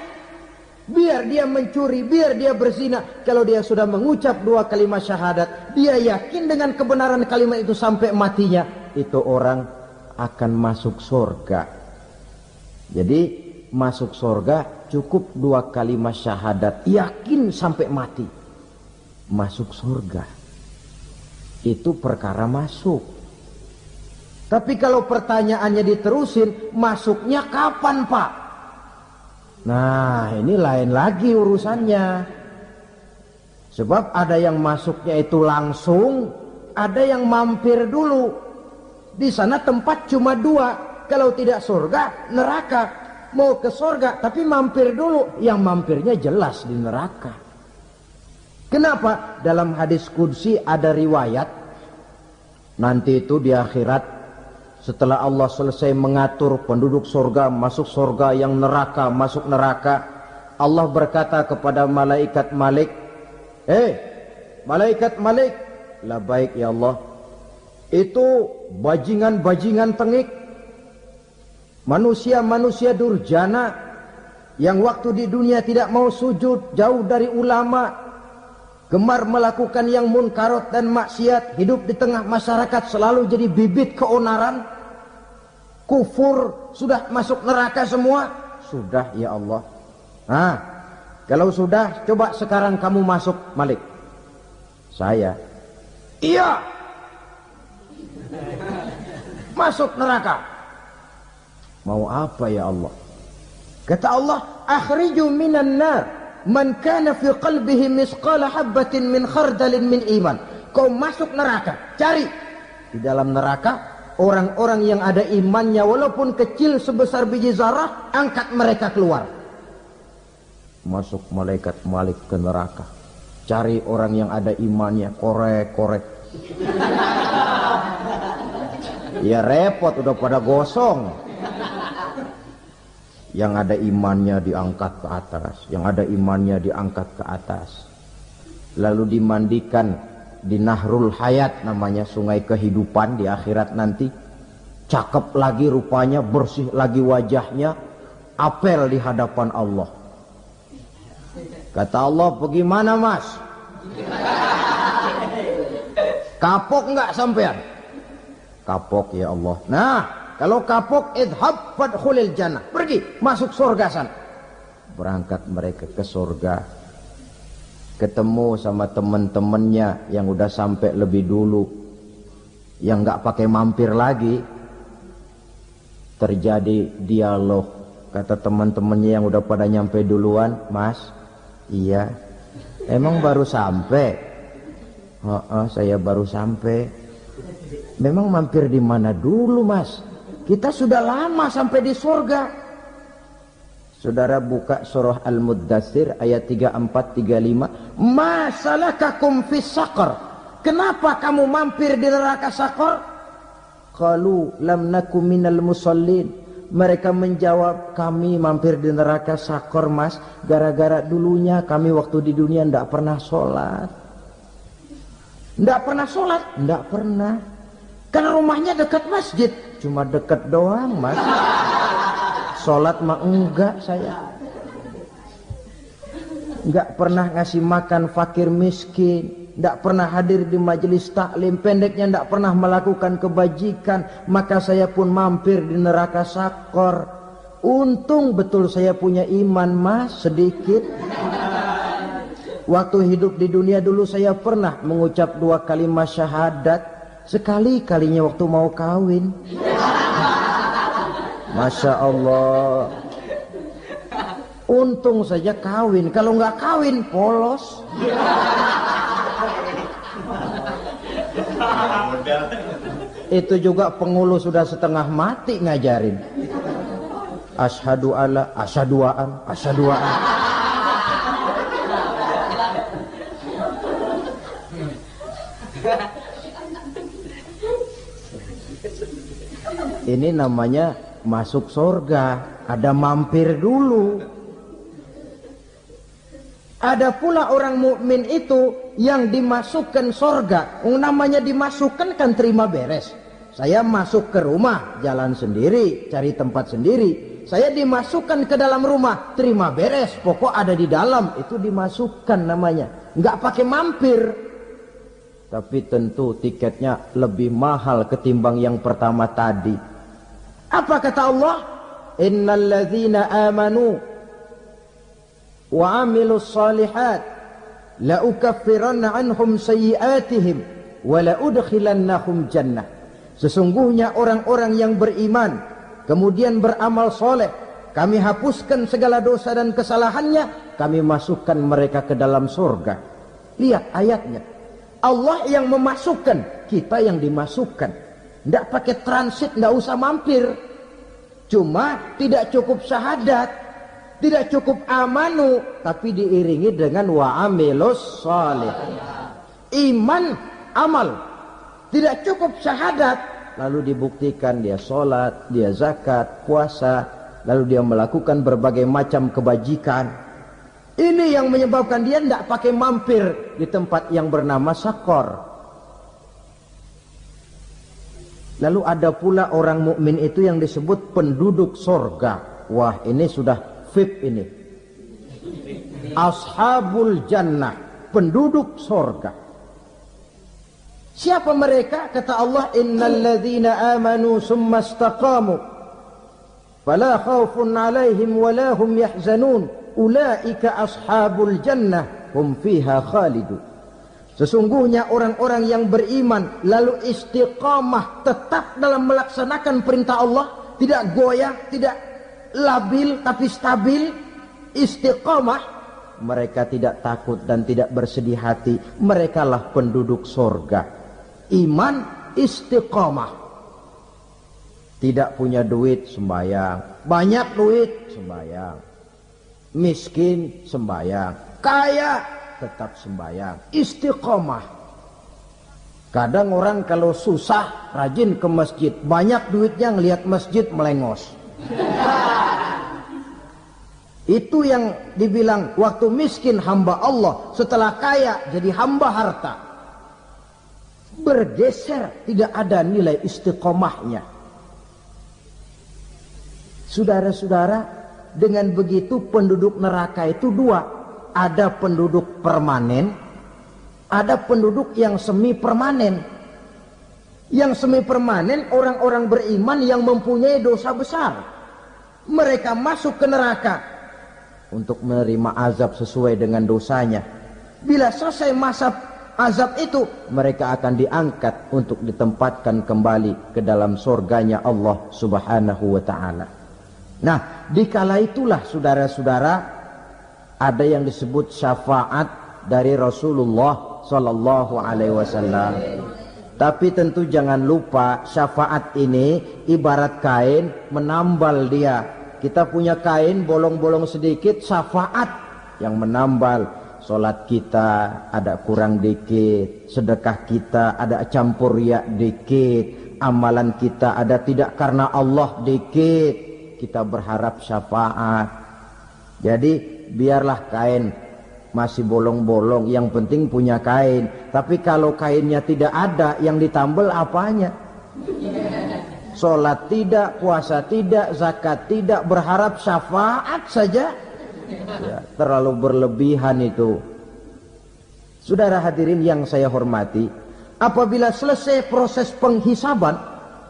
Biar dia mencuri, biar dia berzina, kalau dia sudah mengucap dua kalimat syahadat, dia yakin dengan kebenaran kalimat itu sampai matinya, itu orang akan masuk surga. Jadi masuk surga cukup dua kalimat syahadat, yakin sampai mati, masuk surga. Itu perkara masuk. Tapi kalau pertanyaannya diterusin, masuknya kapan, Pak? Nah, ini lain lagi urusannya. Sebab ada yang masuknya itu langsung, ada yang mampir dulu. Di sana tempat cuma dua, kalau tidak surga, neraka. Mau ke surga tapi mampir dulu, yang mampirnya jelas di neraka. Kenapa? Dalam hadis qudsi ada riwayat, nanti itu di akhirat, setelah Allah selesai mengatur penduduk surga masuk surga, yang neraka masuk neraka, Allah berkata kepada malaikat Malik, malaikat Malik, labaik ya Allah, itu bajingan-bajingan tengik, manusia-manusia durjana yang waktu di dunia tidak mau sujud, jauh dari ulama, gemar melakukan yang munkarat dan maksiat, hidup di tengah masyarakat selalu jadi bibit keonaran, kufur, sudah masuk neraka semua. Sudah ya Allah. Nah, kalau sudah, coba sekarang kamu masuk, Malik. Saya, iya, masuk neraka. Mau apa ya Allah? Kata Allah, akhriju minan nar man kana fi qalbihi misqala habbatin min khardalin min iman. Kau masuk neraka, cari di dalam neraka orang-orang yang ada imannya walaupun kecil sebesar biji zarah, angkat mereka keluar. Masuk malaikat Malik ke neraka, cari orang yang ada imannya, korek-korek. Ya repot, udah pada gosong. Yang ada imannya diangkat ke atas, yang ada imannya diangkat ke atas, lalu dimandikan di Nahrul Hayat, namanya sungai kehidupan di akhirat nanti. Cakep lagi rupanya, bersih lagi wajahnya, apel di hadapan Allah. Kata Allah, bagaimana mas? Kapok nggak sampean? Kapok ya Allah. Nah, kalau kapok, idhab fadkhulil jannah, pergi masuk surga sana. Berangkat mereka ke surga, ketemu sama teman-temannya yang udah sampai lebih dulu, yang nggak pakai mampir lagi. Terjadi dialog, Kata teman-temannya yang udah pada nyampe duluan, Mas, iya, emang baru sampai? Saya baru sampai. Memang mampir di mana dulu, Mas? Kita sudah lama sampai di surga. Saudara buka surah Al-Muddatsir ayat 34-35. Ma salakakum fis saqar? Kenapa kamu mampir di neraka Saqar? Qalu lam nakum minal musallin. Mereka menjawab, kami mampir di neraka Saqar, Mas, gara-gara dulunya kami waktu di dunia tidak pernah sholat. Tidak pernah sholat? Tidak pernah. Karena rumahnya dekat masjid. Cuma dekat doang, Mas. Sholat mah enggak saya. Enggak pernah ngasih makan fakir miskin. Tidak pernah hadir di majelis taklim, pendeknya tidak pernah melakukan kebajikan, maka saya pun mampir di neraka Saqar. Untung betul saya punya iman, Mas, sedikit. Waktu hidup di dunia dulu saya pernah mengucap 2 kalimat syahadat, sekali-kalinya waktu mau kawin. Masya Allah. Untung saja kawin, kalau nggak kawin polos. Itu juga pengulu sudah setengah mati ngajarin. Asyhadu alla, asyaduaan, asyaduaan. Ini namanya masuk surga, ada mampir dulu. Ada pula orang mukmin itu yang dimasukkan surga. Namanya dimasukkan kan terima beres. Saya masuk ke rumah, jalan sendiri, cari tempat sendiri. Saya dimasukkan ke dalam rumah, terima beres. Pokok ada di dalam, itu dimasukkan namanya. Nggak pakai mampir. Tapi tentu tiketnya lebih mahal ketimbang yang pertama tadi. Apa kata Allah? Innal ladzina amanu wa amilus salihat la ukaffiranna anhum sayyi'atihim wa la udkhilannahum jannah. Sesungguhnya orang-orang yang beriman kemudian beramal soleh, kami hapuskan segala dosa dan kesalahannya, kami masukkan mereka ke dalam surga. Lihat ayatnya, Allah yang memasukkan, kita yang dimasukkan. Tidak pakai transit, tidak usah mampir. Cuma tidak cukup syahadat, tidak cukup amanu, tapi diiringi dengan wa amilus salih. Iman, amal. Tidak cukup syahadat, lalu dibuktikan dia sholat, dia zakat, puasa, lalu dia melakukan berbagai macam kebajikan. Ini yang menyebabkan dia tidak pakai mampir di tempat yang bernama Saqar. Lalu ada pula orang mukmin itu yang disebut penduduk sorga. Wah, ini sudah VIP ini. Ashabul jannah, penduduk sorga. Siapa mereka? Kata Allah, innal ladzina amanu summa istaqamu fala khaufun 'alaihim wala hum yahzanun ulaika ashabul jannah hum fiha khalidun. Sesungguhnya orang-orang yang beriman lalu istiqamah, tetap dalam melaksanakan perintah Allah, tidak goyah, tidak labil tapi stabil, istiqamah, mereka tidak takut dan tidak bersedih hati. Merekalah penduduk surga. Iman, istiqamah. Tidak punya duit, sembahyang. Banyak duit, sembahyang. Miskin, sembahyang. Kaya, tetap sembahyang. Istiqamah. Kadang orang kalau susah rajin ke masjid, banyak duitnya ngelihat masjid melengos. Itu yang dibilang waktu miskin hamba Allah, setelah kaya jadi hamba harta. Bergeser, tidak ada nilai istiqomahnya. Saudara-saudara, dengan begitu penduduk neraka itu dua. Ada penduduk permanen, ada penduduk yang semi permanen. Yang semi permanen orang-orang beriman yang mempunyai dosa besar. Mereka masuk ke neraka untuk menerima azab sesuai dengan dosanya. Bila selesai masa azab itu, mereka akan diangkat untuk ditempatkan kembali ke dalam surganya Allah Subhanahu wa ta'ala. Nah, dikala itulah saudara-saudara ada yang disebut syafaat dari Rasulullah Sallallahu Alaihi Wasallam. Tapi tentu jangan lupa syafaat ini ibarat kain menambal dia. Kita punya kain bolong-bolong sedikit, syafaat yang menambal. Solat kita ada kurang dikit, sedekah kita ada campur riak dikit, amalan kita ada tidak karena Allah dikit, kita berharap syafaat. Jadi biarlah kain masih bolong-bolong, yang penting punya kain. Tapi kalau kainnya tidak ada, yang ditambal apanya? Solat tidak, puasa tidak, zakat tidak, berharap syafaat saja. Ya, terlalu berlebihan itu. Saudara hadirin yang saya hormati, apabila selesai proses penghisaban,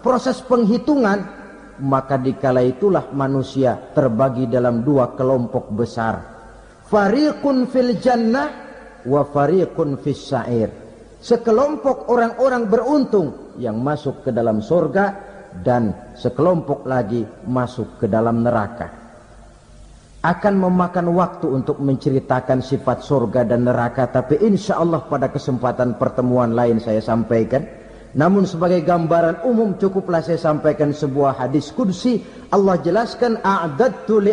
proses penghitungan, maka dikala itulah manusia terbagi dalam dua kelompok besar. Fariqun fil jannah wa fariqun fis sa'ir. Sekelompok orang-orang beruntung yang masuk ke dalam surga, dan sekelompok lagi masuk ke dalam neraka. Akan memakan waktu untuk menceritakan sifat surga dan neraka, tapi insya Allah pada kesempatan pertemuan lain saya sampaikan. Namun sebagai gambaran umum cukuplah saya sampaikan sebuah hadis qudsi. Allah jelaskan, a'dadtu li